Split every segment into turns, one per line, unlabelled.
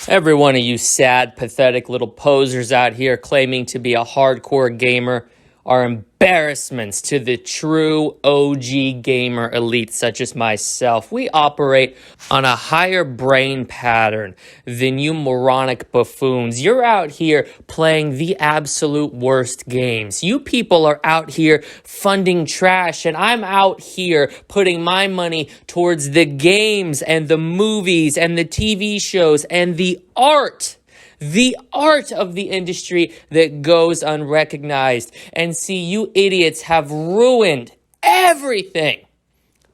Every one of you sad, pathetic little posers out here claiming to be a hardcore gamer are embarrassments to the true OG gamer elite such as myself. We operate on a higher brain pattern than you moronic buffoons. You're out here playing the absolute worst games. You people are out here funding trash, and I'm out here putting my money towards the games and the movies and the TV shows and the art of the industry that goes unrecognized. And see, you idiots have ruined everything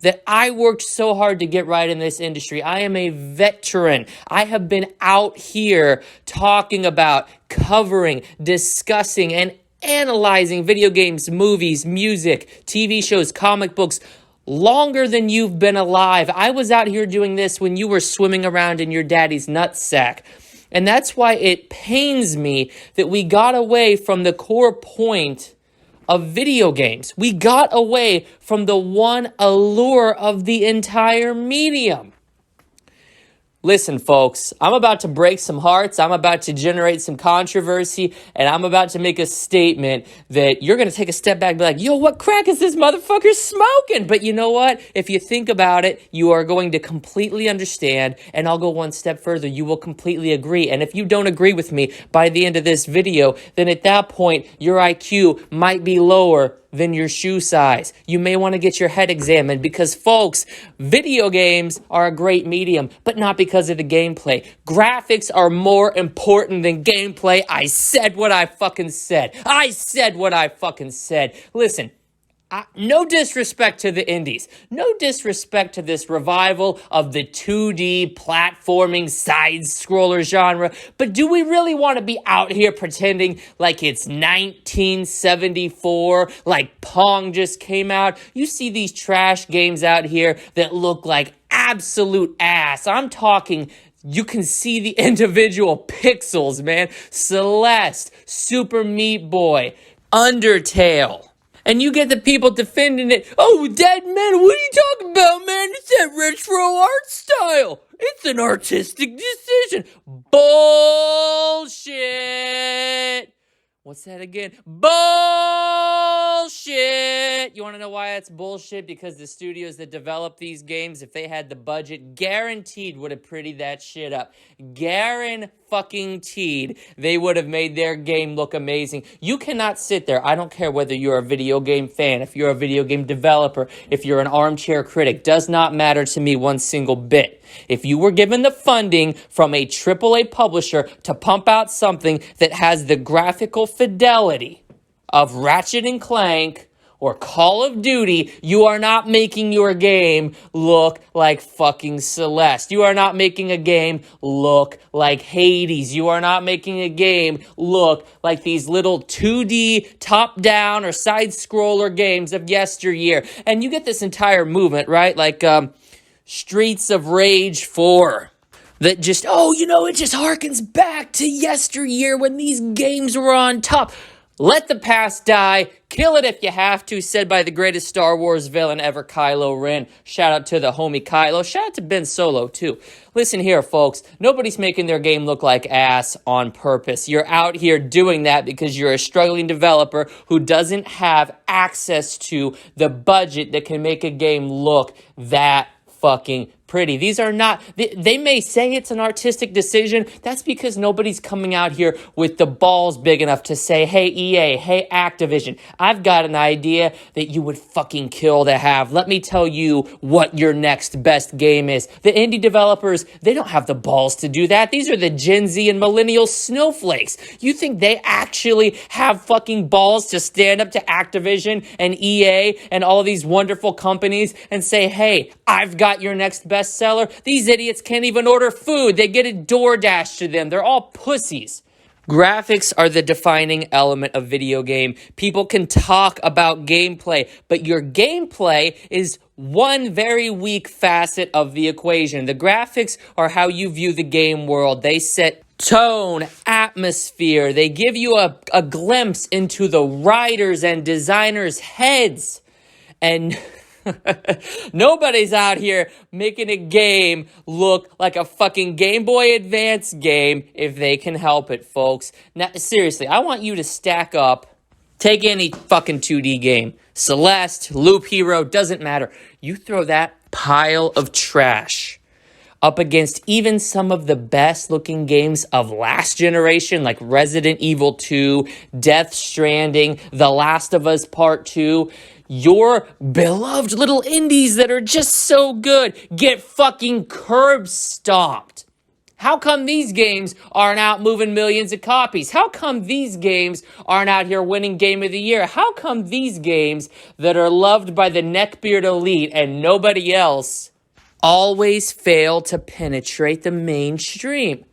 that I worked so hard to get right in this industry. I am a veteran. I have been out here talking about, covering, discussing, and analyzing video games, movies, music, TV shows, comic books, longer than you've been alive. I was out here doing this when you were swimming around in your daddy's nutsack. And that's why it pains me that we got away from the core point of video games. We got away from the one allure of the entire medium. Listen, folks, I'm about to break some hearts. I'm about to generate some controversy, and I'm about to make a statement that you're going to take a step back and be like, yo, what crack is this motherfucker smoking? But you know what? If you think about it, you are going to completely understand, and I'll go one step further. You will completely agree. And if you don't agree with me by the end of this video, then at that point, your IQ might be lower than your shoe size. You may want to get your head examined because, folks, video games are a great medium, but not because of the gameplay. Graphics are more important than gameplay. I said what I fucking said. Listen, no disrespect to the indies. No disrespect to this revival of the 2D platforming side-scroller genre. But do we really want to be out here pretending like it's 1974, like Pong just came out? You see these trash games out here that look like absolute ass. I'm talking, you can see the individual pixels, man. Celeste, Super Meat Boy, Undertale. And you get the people defending it. Oh, Dead Man, what are you talking about, man? It's that retro art style. It's an artistic decision. Bullshit. What's that again? Bullshit. You want to know why that's bullshit? Because the studios that develop these games, if they had the budget, guaranteed would have prettied that shit up. Guaranteed they would have made their game look amazing. You cannot sit there. I don't care whether you're a video game fan, if you're a video game developer, if you're an armchair critic, does not matter to me one single bit. If you were given the funding from a AAA publisher to pump out something that has the graphical fidelity of Ratchet and Clank or Call of Duty, you are not making your game look like fucking Celeste. You are not making a game look like Hades. You are not making a game look like these little 2D top-down or side-scroller games of yesteryear. And you get this entire movement, right? Like, Streets of Rage 4. That just, it just harkens back to yesteryear when these games were on top. Let the past die. Kill it if you have to, said by the greatest Star Wars villain ever, Kylo Ren. Shout out to the homie Kylo. Shout out to Ben Solo, too. Listen here, folks. Nobody's making their game look like ass on purpose. You're out here doing that because you're a struggling developer who doesn't have access to the budget that can make a game look that fucking pretty. These are not, they may say it's an artistic decision. That's because nobody's coming out here with the balls big enough to say, hey, EA, hey, Activision, I've got an idea that you would fucking kill to have. Let me tell you what your next best game is. The indie developers, they don't have the balls to do that. These are the Gen Z and millennial snowflakes. You think they actually have fucking balls to stand up to Activision and EA and all these wonderful companies and say, hey, I've got your next bestseller? These idiots can't even order food. They get it DoorDash to them. They're all pussies. Graphics are the defining element of video game. People can talk about gameplay, but your gameplay is one very weak facet of the equation. The graphics are how you view the game world. They set tone, atmosphere. They give you a glimpse into the writers' and designers' heads. And Nobody's out here making a game look like a fucking Game Boy Advance game if they can help it, folks. Now, seriously, I want you to stack up. Take any fucking 2D game. Celeste, Loop Hero, doesn't matter. You throw that pile of trash up against even some of the best looking games of last generation, like Resident Evil 2, Death Stranding, The Last of Us Part 2, your beloved little indies that are just so good get fucking curb stomped. How come these games aren't out moving millions of copies? How come these games aren't out here winning Game of the Year? How come these games that are loved by the neckbeard elite and nobody else always fail to penetrate the mainstream?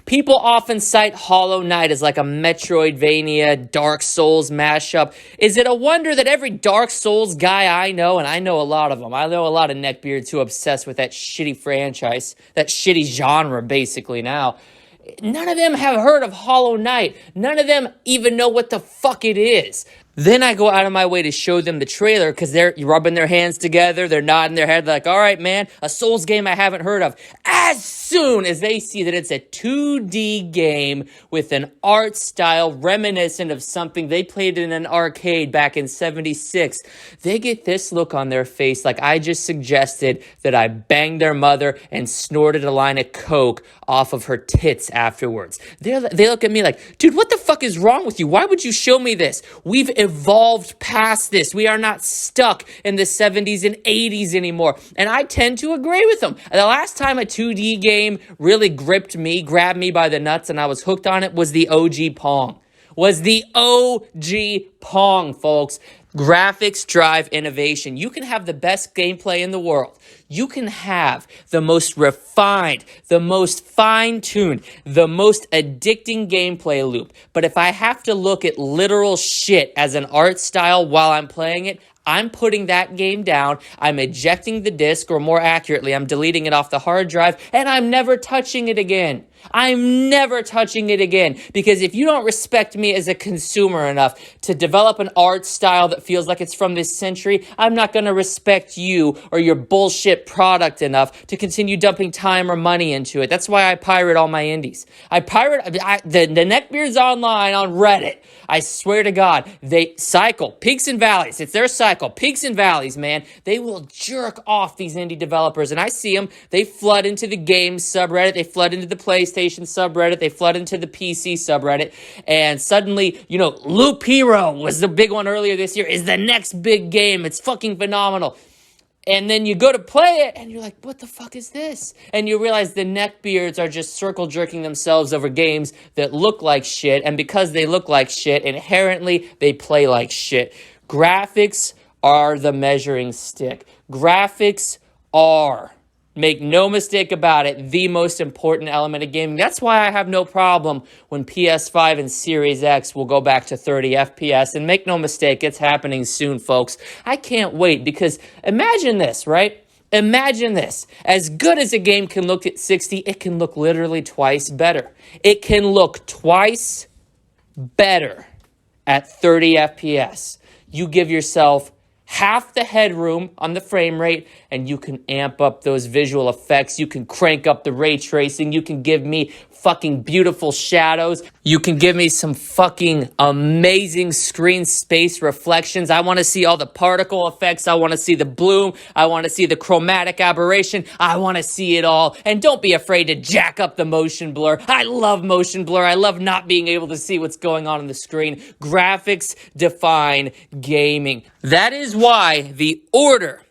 People often cite Hollow Knight as like a Metroidvania, Dark Souls mashup. Is it a wonder that every Dark Souls guy I know, and I know a lot of them, I know a lot of neckbeards who are obsessed with that shitty franchise, that shitty genre basically now, none of them have heard of Hollow Knight. None of them even know what the fuck it is. Then I go out of my way to show them the trailer because they're rubbing their hands together. They're nodding their head like, all right, man, a Souls game I haven't heard of. As soon as they see that it's a 2D game with an art style reminiscent of something they played in an arcade back in '76, they get this look on their face like I just suggested that I banged their mother and snorted a line of coke off of her tits afterwards. They look at me like, dude, what the fuck is wrong with you? Why would you show me this? We've evolved past this. We are not stuck in the 70s and 80s anymore. And I tend to agree with them. The last time a 2D game really grabbed me by the nuts and I was hooked on it was the OG Pong. Folks. Graphics drive innovation. You can have the best gameplay in the world. You can have the most refined, the most fine-tuned, the most addicting gameplay loop. But if I have to look at literal shit as an art style while I'm playing it, I'm putting that game down, I'm ejecting the disc, or more accurately, I'm deleting it off the hard drive, and I'm never touching it again. I'm never touching it again, because if you don't respect me as a consumer enough to develop an art style that feels like it's from this century, I'm not going to respect you or your bullshit product enough to continue dumping time or money into it. That's why I pirate all my indies. The Neckbeards Online on Reddit, I swear to God, they cycle, peaks and valleys. It's their cycle, peaks and valleys, man. They will jerk off these indie developers, and I see them. They flood into the games subreddit, they flood into the PlayStation subreddit, they flood into the PC subreddit, and suddenly, Loop Hero was the big one earlier this year, is the next big game. It's fucking phenomenal. And then you go to play it, and you're like, what the fuck is this? And you realize the neckbeards are just circle jerking themselves over games that look like shit, and because they look like shit, inherently, they play like shit. Graphics are the measuring stick. Graphics are, make no mistake about it, the most important element of gaming. That's why I have no problem when PS5 and Series X will go back to 30 FPS. And make no mistake, it's happening soon, folks. I can't wait, because imagine this, right? Imagine this. As good as a game can look at 60, it can look literally twice better. It can look twice better at 30 FPS. You give yourself half the headroom on the frame rate, and you can amp up those visual effects. You can crank up the ray tracing. You can give me fucking beautiful shadows. You can give me some fucking amazing screen space reflections. I want to see all the particle effects. I want to see the bloom. I want to see the chromatic aberration. I want to see it all. And don't be afraid to jack up the motion blur. I love motion blur. I love not being able to see what's going on the screen. Graphics define gaming. That is why the Order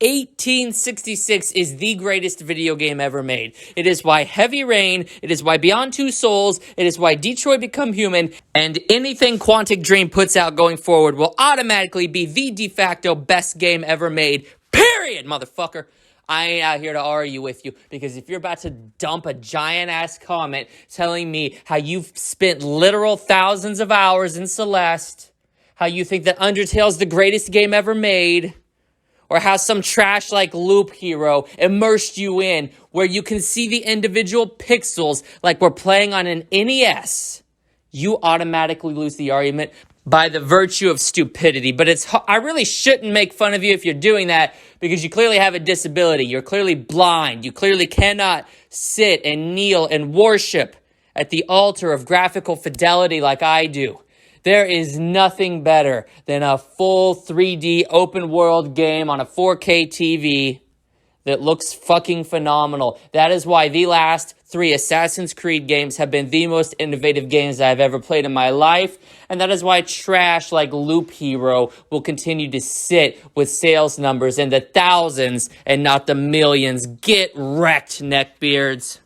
1866 is the greatest video game ever made. It is why Heavy Rain, it is why Beyond Two Souls, it is why Detroit Become Human, and anything Quantic Dream puts out going forward will automatically be the de facto best game ever made. Period, motherfucker. I ain't out here to argue with you, because if you're about to dump a giant-ass comment telling me how you've spent literal thousands of hours in Celeste, how you think that Undertale's the greatest game ever made, or how some trash like Loop Hero immersed you in, where you can see the individual pixels like we're playing on an NES, you automatically lose the argument. by the virtue of stupidity. But I really shouldn't make fun of you if you're doing that, because you clearly have a disability. You're clearly blind. You clearly cannot sit and kneel and worship at the altar of graphical fidelity like I do. There is nothing better than a full 3D open world game on a 4K TV that looks fucking phenomenal. That is why the last 3 Assassin's Creed games have been the most innovative games I've ever played in my life. And that is why trash like Loop Hero will continue to sit with sales numbers in the thousands and not the millions. Get wrecked, neckbeards.